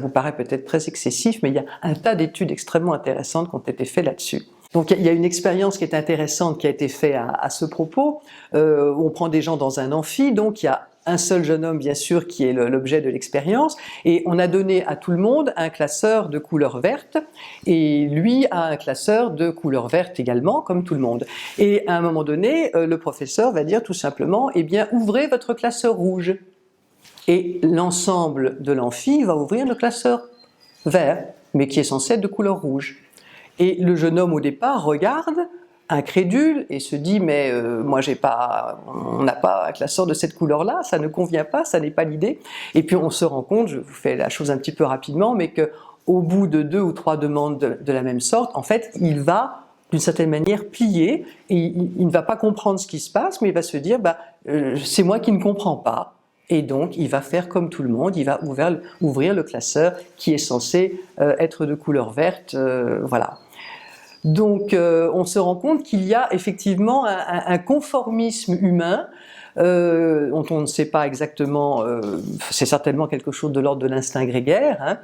Ça vous paraît peut-être très excessif, mais il y a un tas d'études extrêmement intéressantes qui ont été faites là-dessus. Donc il y a une expérience qui est intéressante qui a été faite à ce propos, où on prend des gens dans un amphi, donc il y a un seul jeune homme bien sûr qui est l'objet de l'expérience, et on a donné à tout le monde un classeur de couleur verte, et lui a un classeur de couleur verte également, comme tout le monde. Et à un moment donné, le professeur va dire tout simplement, eh bien ouvrez votre classeur rouge. Et l'ensemble de l'amphi va ouvrir le classeur vert, mais qui est censé être de couleur rouge. Et le jeune homme au départ regarde, incrédule, et se dit mais moi on n'a pas un classeur de cette couleur-là, ça ne convient pas, ça n'est pas l'idée. Et puis on se rend compte, je vous fais la chose un petit peu rapidement, mais qu'au bout de 2 ou 3 demandes de la même sorte, en fait, il va d'une certaine manière plier, et il ne va pas comprendre ce qui se passe, mais il va se dire c'est moi qui ne comprends pas. Et donc, il va faire comme tout le monde, il va ouvrir le classeur qui est censé être de couleur verte, voilà. Donc, on se rend compte qu'il y a effectivement un conformisme humain dont on ne sait pas exactement, c'est certainement quelque chose de l'ordre de l'instinct grégaire, hein,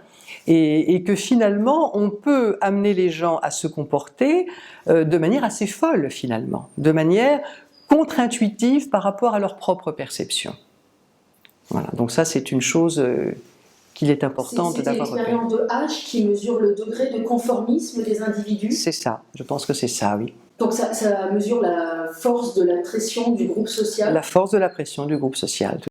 et que finalement, on peut amener les gens à se comporter de manière assez folle finalement, de manière contre-intuitive par rapport à leur propre perception. Voilà, donc ça c'est une chose qu'il est important d'avoir repérée. C'est l'expérience de H qui mesure le degré de conformisme des individus? C'est ça, je pense que c'est ça, oui. Donc ça mesure la force de la pression du groupe social? La force de la pression du groupe social.